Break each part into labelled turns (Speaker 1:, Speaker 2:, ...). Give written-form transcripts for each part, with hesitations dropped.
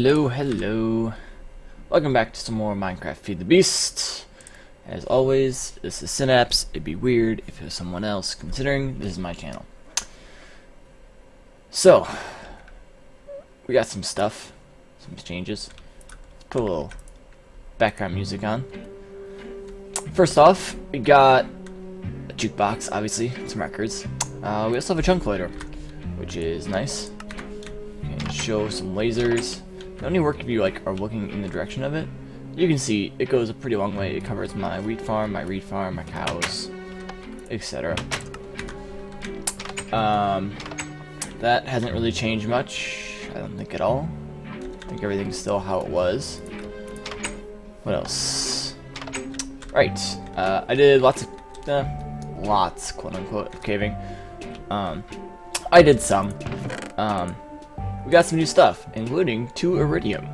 Speaker 1: Hello. Welcome back to some more Minecraft Feed the Beast. As always, this is Sinapse. It'd be weird if it was someone else, considering this is my channel. So, we got some stuff, some changes. Let's put a little background music on. First off, we got a jukebox, obviously, some records. We also have a chunk loader, which is nice. We can show some lasers. It only works if you are looking in the direction of it. You can see it goes a pretty long way. It covers my wheat farm, my reed farm, my cows, etc. That hasn't really changed much. I don't think at all. I think everything's still how it was. What else? Right. I did lots, quote unquote, of caving. I did some. We got some new stuff, including 2 iridium,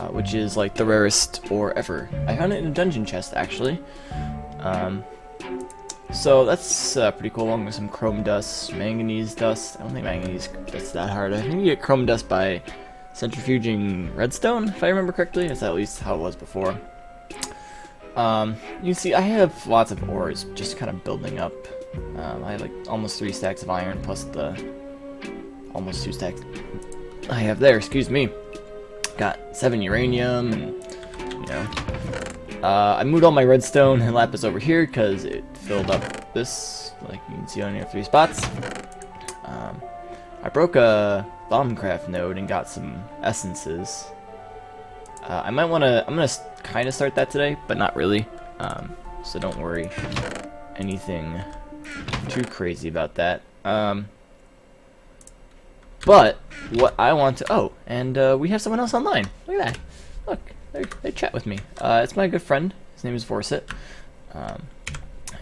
Speaker 1: which is like the rarest ore ever. I found it in a dungeon chest, actually. So that's pretty cool, along with some chrome dust, manganese dust. I don't think manganese dust's that hard. I think you get chrome dust by centrifuging redstone, if I remember correctly. That's at least how it was before. You can see I have lots of ores just kind of building up. I have like almost 3 stacks of iron plus the almost 2 stacks I have there, excuse me. Got 7 uranium, and you know, I moved all my redstone and lapis over here because it filled up this, like you can see on your 3 spots. I broke a bombcraft node and got some essences. I'm gonna kind of start that today, but not really. So don't worry anything too crazy about that. But what I want to and we have someone else online. Look at that. Look, they chat with me. It's my good friend. His name is Vorsit,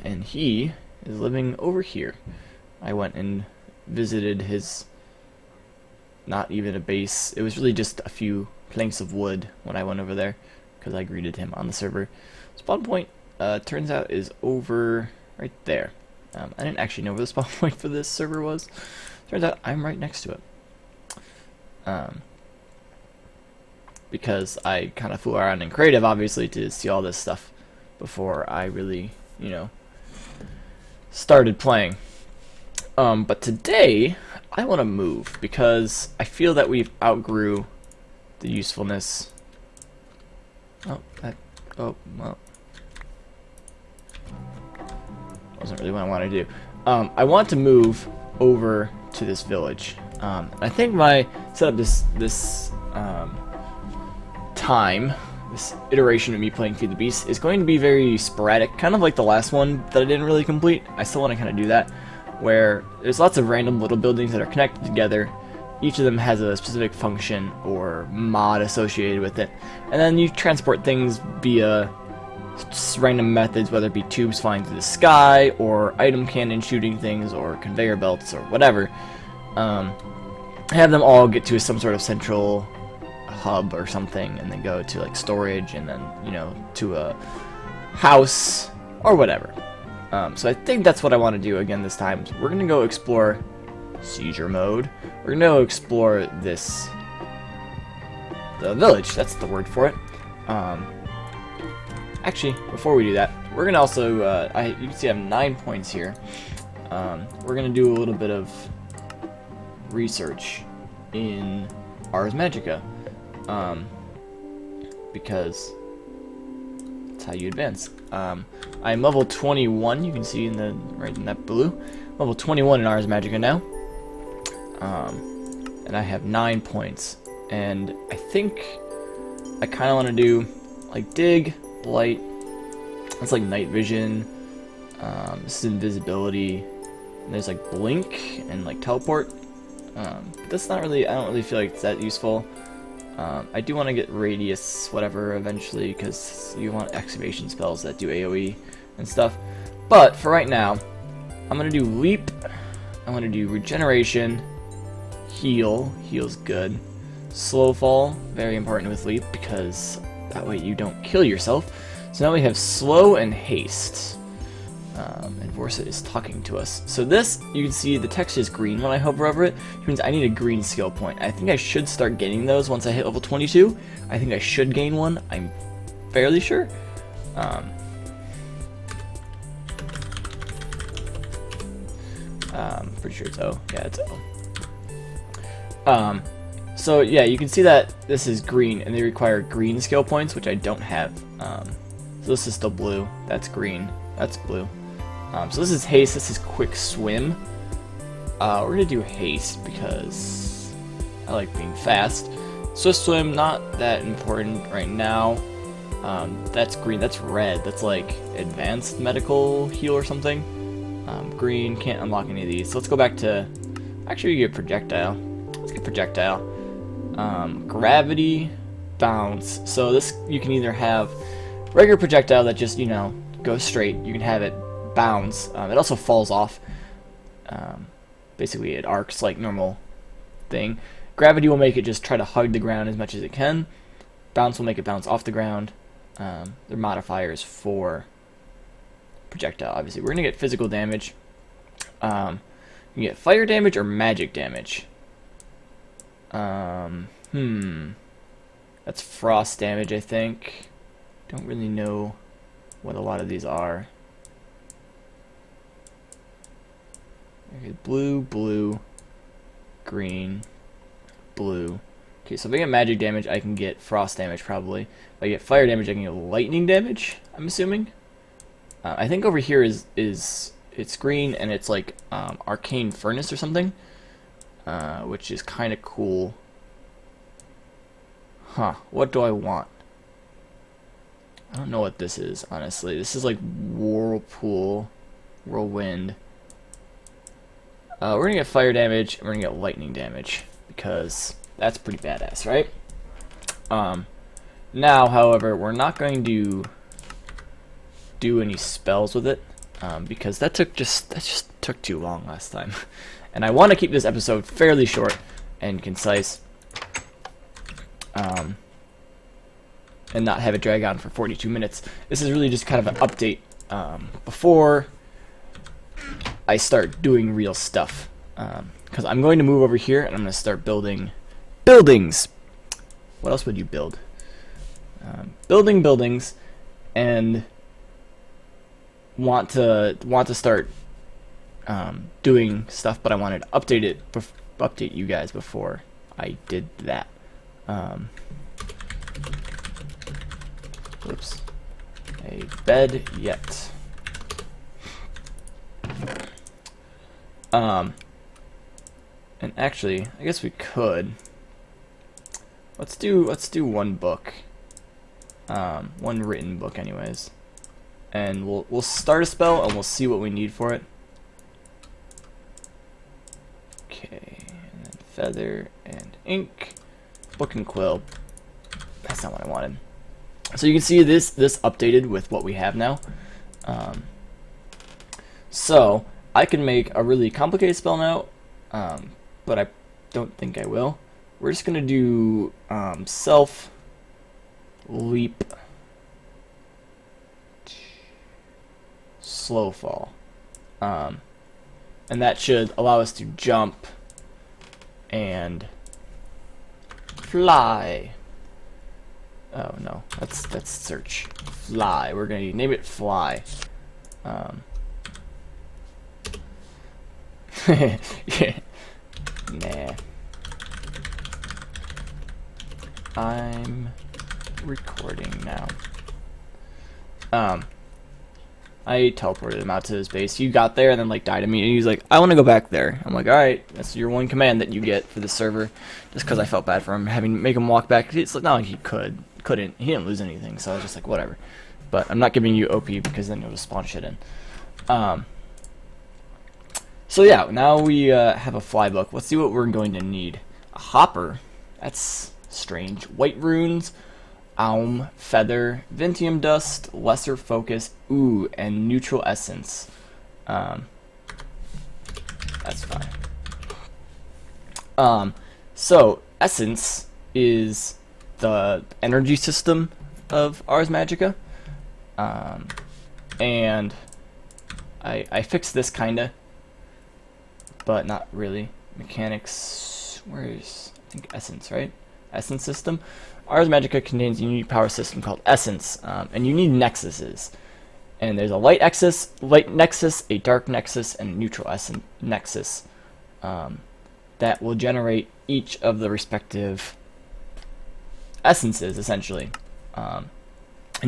Speaker 1: and he is living over here. I went and visited his, not even a base. It was really just a few planks of wood when I went over there, because I greeted him on the server. Spawn point, turns out, is over right there. I didn't actually know where the spawn point for this server was. Turns out I'm right next to it. Because I kind of fool around in creative, obviously, to see all this stuff before I really, started playing. But today, I want to move because I feel that we've outgrew the usefulness. Well. Wasn't really what I want to do. I want to move over to this village. I think my setup this this iteration of me playing Feed the Beast is going to be very sporadic, kind of like the last one that I didn't really complete. I still want to kind of do that, where there's lots of random little buildings that are connected together. Each of them has a specific function or mod associated with it, and then you transport things via just random methods, whether it be tubes flying through the sky, or item cannon shooting things, or conveyor belts, or whatever. Have them all get to some sort of central hub or something, and then go to like storage, and then to a house or whatever. So I think that's what I want to do again this time. So we're gonna go explore seizure mode. We're gonna go explore the village. That's the word for it. Actually, before we do that, we're gonna also you can see I have 9 points here. We're gonna do a little bit of research in Ars Magica, because that's how you advance. I'm level 21. You can see right in that blue, level 21 in Ars Magica now, and I have 9 points. And I think I kind of want to do like dig, light. That's like night vision. This is invisibility. And there's like blink and like teleport. But that's not really, I don't really feel like it's that useful. I do want to get radius whatever eventually, because you want excavation spells that do AoE and stuff. But for right now, I'm going to do leap. I'm going to do regeneration. Heal's good. Slow fall, very important with leap, because that way you don't kill yourself. So now we have slow and haste. And Vorsa is talking to us. So this, you can see the text is green when I hover over it, which means I need a green skill point. I think I should start getting those once I hit level 22. I think I should gain one. I'm fairly sure. Pretty sure it's O. Yeah, it's O. So yeah, you can see that this is green, and they require green skill points, which I don't have. So this is still blue. That's green. That's blue. So this is haste. This is quick swim. We're gonna do haste because I like being fast. Swift swim, not that important right now. That's green. That's red. That's like advanced medical heal or something. Green, can't unlock any of these. So let's go back to, actually we get projectile. Let's get projectile. Gravity, bounce. So this, you can either have regular projectile that just, you know, goes straight. You can have it bounce. It also falls off. Basically it arcs like normal thing. Gravity will make it just try to hug the ground as much as it can. Bounce will make it bounce off the ground. They're modifiers for projectile, obviously. We're gonna get physical damage. You can get fire damage or magic damage. That's frost damage, I think. Don't really know what a lot of these are. Okay, blue, blue, green, blue. Okay, so if I get magic damage, I can get frost damage probably. If I get fire damage, I can get lightning damage, I'm assuming. I think over here is it's green, and it's like arcane furnace or something, which is kind of cool. Huh, what do I want? I don't know what this is, honestly. This is like whirlpool, whirlwind. We're gonna get fire damage, and we're gonna get lightning damage, because that's pretty badass, right? Now, however, we're not going to do any spells with it, because that just took too long last time. And I want to keep this episode fairly short and concise, and not have it drag on for 42 minutes. This is really just kind of an update before I start doing real stuff, because I'm going to move over here and I'm going to start building buildings. What else would you build? Building buildings, and want to start doing stuff, but I wanted to update you guys before I did that. Whoops. A bed yet. And actually, I guess we could. Let's do one book. One written book anyways. And we'll start a spell and we'll see what we need for it. Okay, and then feather and ink. Book and quill. That's not what I wanted. So you can see this updated with what we have now. So I can make a really complicated spell now, but I don't think I will. We're just gonna do self leap slow fall, and that should allow us to jump and fly. Oh no, that's search. Fly. We're gonna name it fly. Yeah. Nah. I'm recording now. I teleported him out to his base. He got there and then like died to me, and he's like, I want to go back there. I'm like, all right, that's your one command that you get for the server. Just because I felt bad for him, having to make him walk back. It's like, not like he couldn't. He didn't lose anything, so I was just like, whatever. But I'm not giving you OP because then you'll just spawn shit in. So yeah, now we have a fly book. Let's see what we're going to need. A hopper. That's strange. White runes. Feather, Vintium dust, lesser focus, and neutral essence. That's fine. So essence is the energy system of Ars Magica, and I fixed this kinda, but not really. Mechanics, where's, I think Essence, right? Essence system. Ars Magica contains a unique power system called Essence, and you need nexuses. And there's a light nexus, a dark nexus, and a neutral nexus that will generate each of the respective essences, essentially. And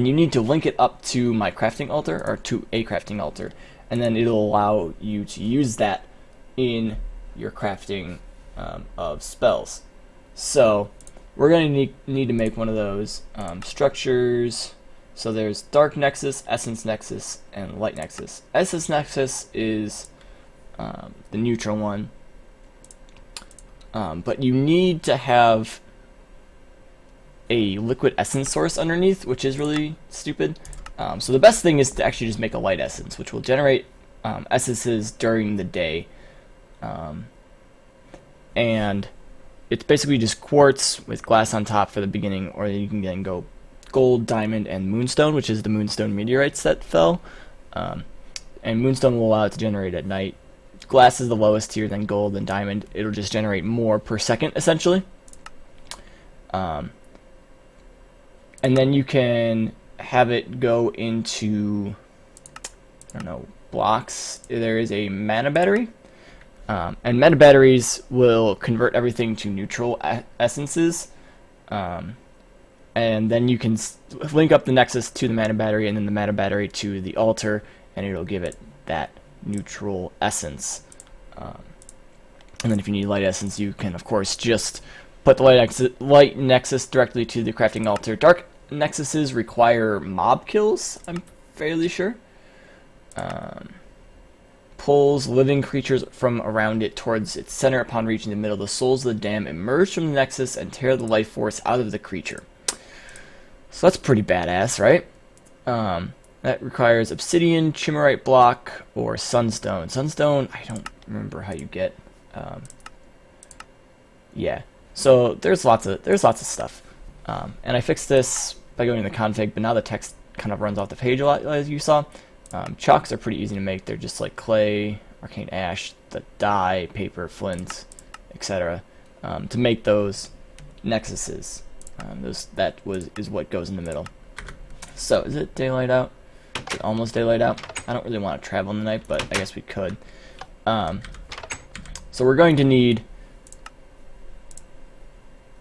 Speaker 1: you need to link it up to my crafting altar, or to a crafting altar, and then it'll allow you to use that in your crafting of spells. So we're going to need to make one of those structures. So there's Dark Nexus, Essence Nexus, and Light Nexus. Essence Nexus is the neutral one, but you need to have a liquid essence source underneath, which is really stupid. So the best thing is to actually just make a light essence, which will generate essences during the day. And it's basically just quartz with glass on top for the beginning, or you can then go gold, diamond, and moonstone, which is the moonstone meteorites that fell. And moonstone will allow it to generate at night. Glass is the lowest tier, then gold, then diamond. It'll just generate more per second, essentially. And then you can have it go into, I don't know, blocks. There is a mana battery. And mana batteries will convert everything to neutral essences. And then you can link up the nexus to the mana battery, and then the mana battery to the altar, and it'll give it that neutral essence. And then if you need light essence, you can of course just put the light nexus directly to the crafting altar. Dark nexuses require mob kills, I'm fairly sure. Pulls living creatures from around it towards its center. Upon reaching the middle, the souls of the damned emerge from the nexus and tear the life force out of the creature. So that's pretty badass, right? That requires obsidian, chimmerite block, or sunstone. Sunstone, I don't remember how you get. Yeah, so there's lots of stuff. And I fixed this by going to the config, but now the text kind of runs off the page a lot, as you saw. Chalks are pretty easy to make. They're just like clay, arcane ash, the dye, paper, flint, etc. To make those nexuses. Is what goes in the middle. So, is it daylight out? Is it almost daylight out? I don't really want to travel in the night, but I guess we could. So we're going to need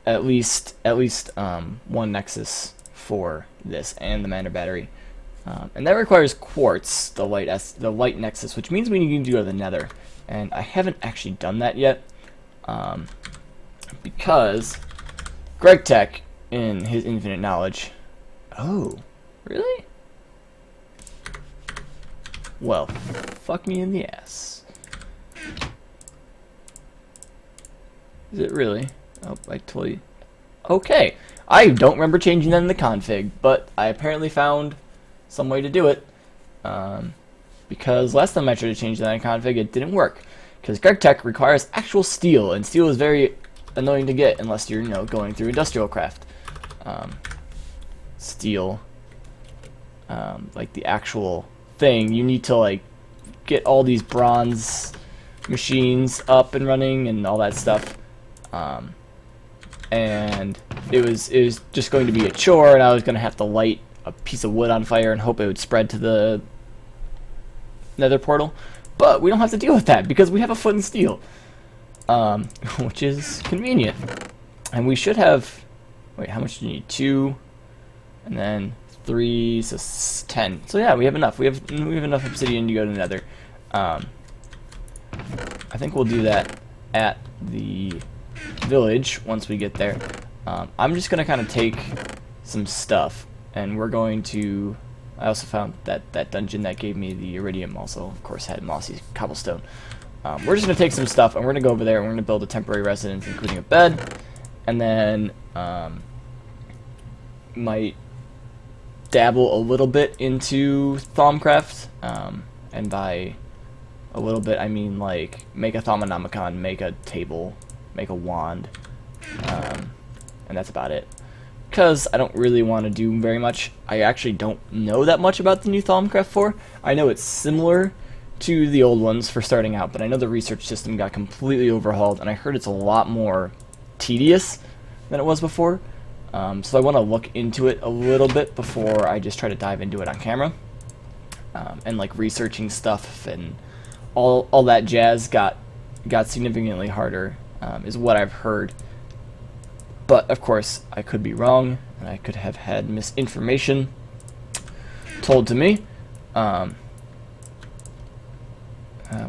Speaker 1: at least one nexus for this and the mana battery. And that requires quartz, the light nexus, which means we need to go to the nether. And I haven't actually done that yet, because Greg Tech, in his infinite knowledge... Oh, really? Well, fuck me in the ass. Is it really? Oh, I totally... Okay, I don't remember changing that in the config, but I apparently found some way to do it. Because last time I tried to change that in config, it didn't work. Because Greg Tech requires actual steel, and steel is very annoying to get unless you're, going through industrial craft. Steel, like the actual thing, you need to like get all these bronze machines up and running and all that stuff. And it was just going to be a chore, and I was going to have to light a piece of wood on fire and hope it would spread to the nether portal. But we don't have to deal with that because we have a foot in steel, which is convenient. And we should have, wait, how much do you need? 2, and then 3, so 10. So yeah, we have enough. We have enough obsidian to go to the nether. I think we'll do that at the village once we get there. I'm just gonna kind of take some stuff, and we're going to... I also found that dungeon that gave me the iridium also, of course, had mossy cobblestone. We're just going to take some stuff, and we're going to go over there, and we're going to build a temporary residence, including a bed, and then might dabble a little bit into Thaumcraft, and by a little bit, I mean, like, make a Thaumonomicon, make a table, make a wand, and that's about it. Because I don't really want to do very much. I actually don't know that much about the new Thaumcraft 4. I know it's similar to the old ones for starting out, but I know the research system got completely overhauled, and I heard it's a lot more tedious than it was before. So I want to look into it a little bit before I just try to dive into it on camera. And like researching stuff and all that jazz got significantly harder, is what I've heard. But of course, I could be wrong, and I could have had misinformation told to me.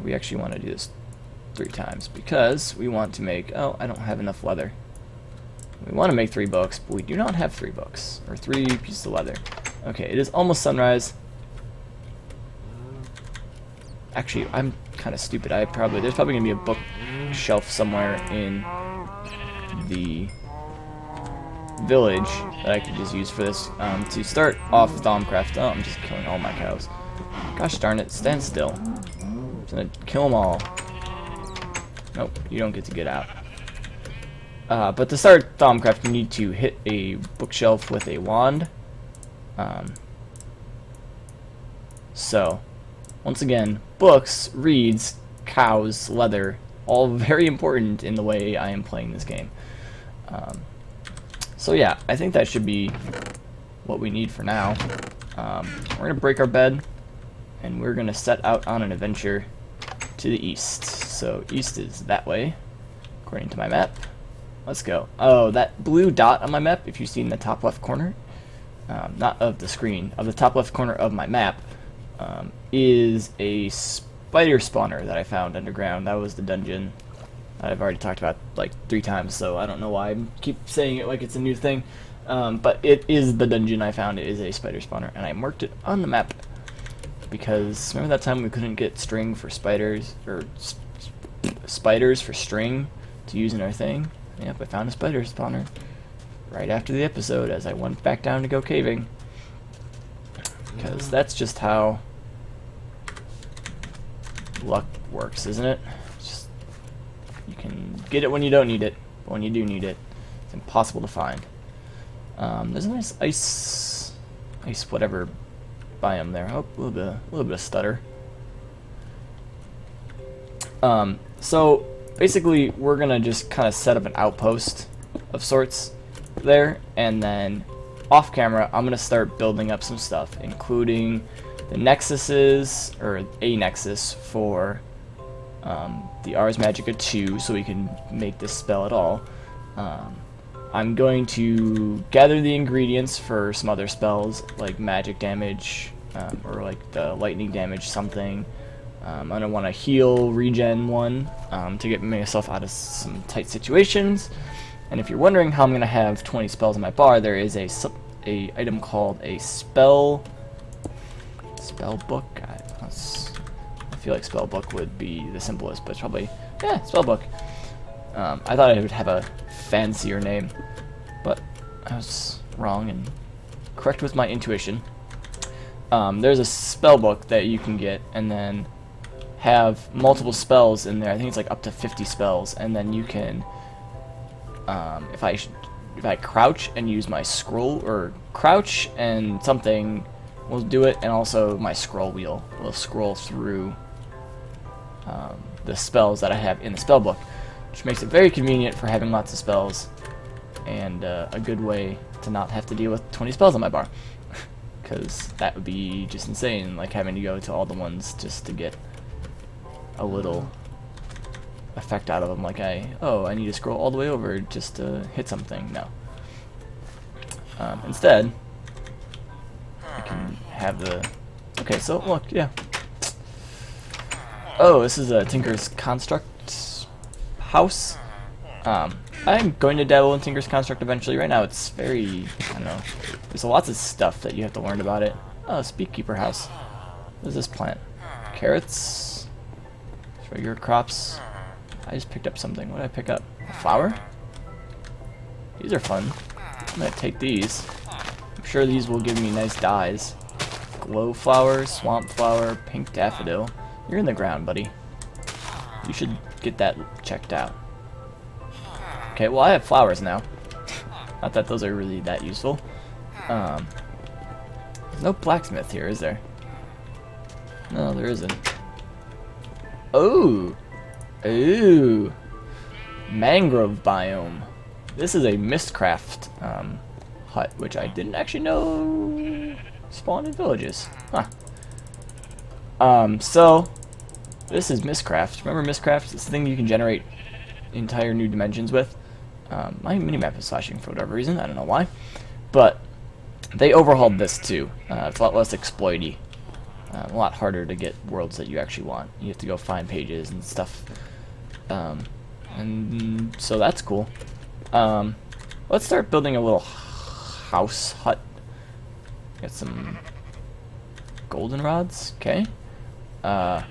Speaker 1: We actually want to do this 3 times because we want to make, oh, I don't have enough leather. We want to make 3 books, but we do not have 3 books, or 3 pieces of leather. Okay, it is almost sunrise. Actually, I'm kind of stupid. There's probably going to be a bookshelf somewhere in the village that I could just use for this. To start off Thaumcraft, oh, I'm just killing all my cows. Gosh darn it, stand still. I'm gonna kill them all. Nope, you don't get to get out. But to start Thaumcraft, you need to hit a bookshelf with a wand. So, once again, books, reeds, cows, leather, all very important in the way I am playing this game. So yeah, I think that should be what we need for now. We're going to break our bed, and we're going to set out on an adventure to the east. So east is that way, according to my map. Let's go. Oh, that blue dot on my map, if you see in the top left corner, not of the screen, of the top left corner of my map, is a spider spawner that I found underground. That was the dungeon I've already talked about like 3 times, so I don't know why I keep saying it like it's a new thing. But it is the dungeon I found. It is a spider spawner, and I marked it on the map because remember that time we couldn't get string for spiders, or spiders for string to use in our thing? Yep, I found a spider spawner right after the episode as I went back down to go caving. Because that's just how luck works, isn't it? Just, you can get it when you don't need it, but when you do need it, it's impossible to find. There's a nice ice whatever biome there. Oh, a little bit of stutter. So basically, we're gonna just kind of set up an outpost of sorts there, and then off camera, I'm gonna start building up some stuff, including the nexuses, or a nexus for the Ars Magica 2, so we can make this spell at all. I'm going to gather the ingredients for some other spells, like magic damage, or like the lightning damage something. I'm going to want to heal regen 1 to get myself out of some tight situations. And if you're wondering how I'm going to have 20 spells in my bar, there is a item called a spell book. I feel like spell book would be the simplest, but it's probably, yeah, spell book. I thought it would have a fancier name, but I was wrong and correct with my intuition. There's a spell book that you can get and then have multiple spells in there. I think it's like up to 50 spells, and then you can, if I crouch and use my scroll, or crouch and something will do it, and also my scroll wheel will scroll through the spells that I have in the spell book, which makes it very convenient for having lots of spells, and a good way to not have to deal with 20 spells on my bar, because that would be just insane, like having to go to all the ones just to get a little effect out of them, like I need to scroll all the way over just to hit something. No. Instead, I can have the... Okay, so look, yeah. Oh, this is a Tinker's Construct house. I'm going to dabble in Tinker's Construct eventually. Right now it's very, I don't know, there's lots of stuff that you have to learn about it. Oh, Speakkeeper house. What is this plant? Carrots? Regular crops. I just picked up something. What did I pick up? A flower? These are fun. I'm gonna take these. I'm sure these will give me nice dyes. Glow flower, swamp flower, pink daffodil. You're in the ground, buddy. You should get that checked out. Okay, well I have flowers now. Not that those are really that useful. There's no blacksmith here, is there? No, there isn't. Oh! Ooh! Mangrove biome. This is a Mistcraft hut, which I didn't actually know spawned in villages. Huh. So this is Mistcraft. Remember Mistcraft? It's the thing you can generate entire new dimensions with. My minimap is flashing for whatever reason. I don't know why. But they overhauled this too. It's a lot less exploity. A lot harder to get worlds that you actually want. You have to go find pages and stuff. And so that's cool. Let's start building a little house hut. Get some goldenrods. Okay. All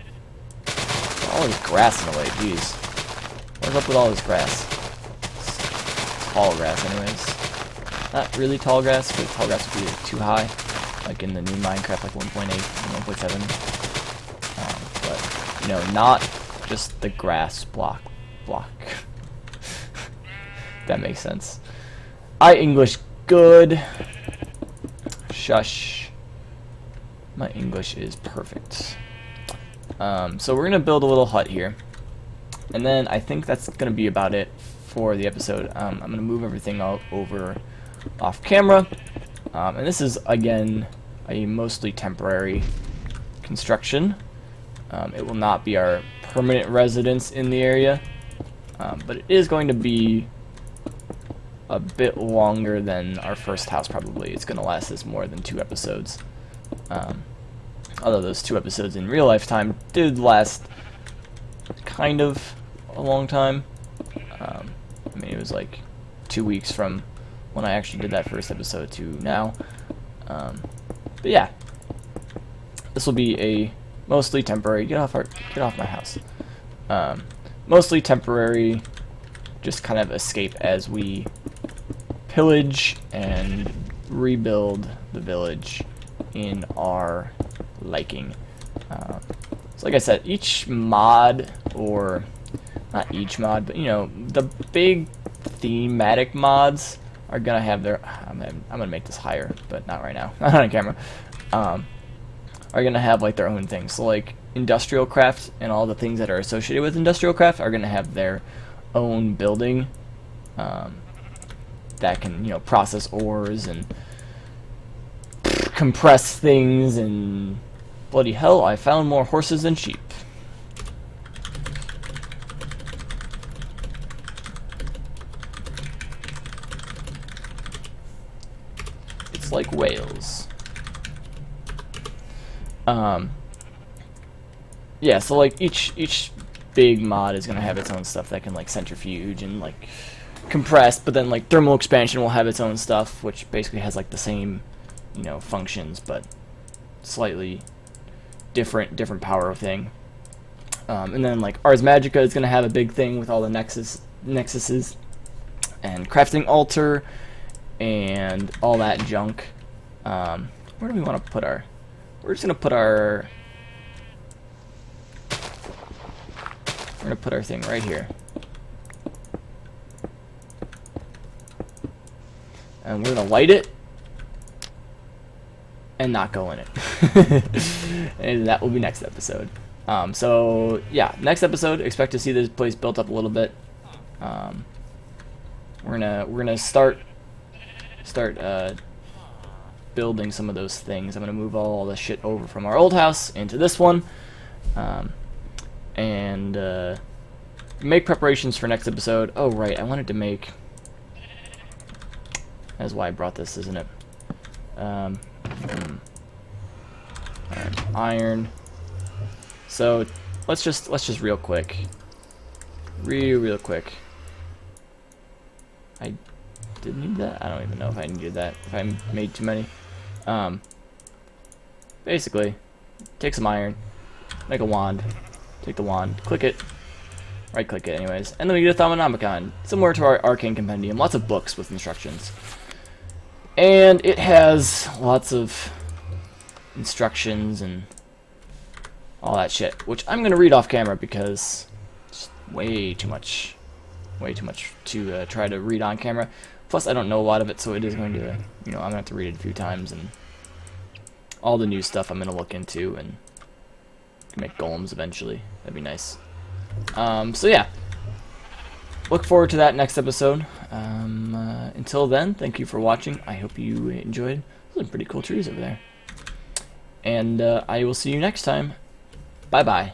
Speaker 1: this grass in the way. Jeez. What's up with all this grass? It's tall grass, anyways. Not really tall grass, but tall grass would be too high. Like in the new Minecraft, like 1.8 and 1.7. But, you know, not just the grass block. That makes sense. English good. Shush. My English is perfect. So we're gonna build a little hut here, and then I think that's gonna be about it for the episode. I'm gonna move everything over off camera, and this is again a mostly temporary construction. It will not be our permanent residence in the area, but it is going to be a bit longer than our first house probably. It's going to last us more than 2 episodes. Although those 2 episodes in real life time did last kind of a long time. I mean, it was like 2 weeks from when I actually did that first episode to now. But yeah, this will be a mostly temporary. Get off my house. Mostly temporary, just kind of escape as we pillage and rebuild the village in our liking. So like I said, each mod, or not each mod, but you know, the big thematic mods are gonna have their, I'm gonna make this higher, but not right now, not on camera, are gonna have like their own things. So like industrial craft and all the things that are associated with industrial craft are gonna have their own building that can, you know, process ores and compress things, and bloody hell, I found more horses than sheep. It's like whales. Yeah, so like each big mod is gonna have its own stuff that can like centrifuge and like compress, but then like thermal expansion will have its own stuff, which basically has like the same, you know, functions but slightly different power thing. And then like Ars Magica is gonna have a big thing with all the nexuses and crafting altar and all that junk. Where do we want to put our? We're just gonna put our. We're gonna put our thing right here. And we're gonna light it and not go in it. And that will be next episode. So yeah, next episode, expect to see this place built up a little bit. We're gonna start building some of those things. I'm gonna move all the shit over from our old house into this one, and make preparations for next episode. Oh right, I wanted to make. That's why I brought this, isn't it? Alright, iron. So let's just real quick. Real quick. I didn't need that? I don't even know if I needed that. If I made too many. Basically, take some iron, make a wand, take the wand, click it, right click it anyways, and then we get a Thaumonomicon, similar to our Arcane Compendium, lots of books with instructions. And it has lots of instructions and all that shit, which I'm going to read off camera because it's way too much to try to read on camera. Plus, I don't know a lot of it, so it is going to, you know, I'm going to have to read it a few times, and all the new stuff I'm going to look into, and Can make golems eventually. That'd be nice. So yeah, look forward to that next episode. Until then, thank you for watching. I hope you enjoyed. Those are pretty cool trees over there. And I will see you next time. Bye bye.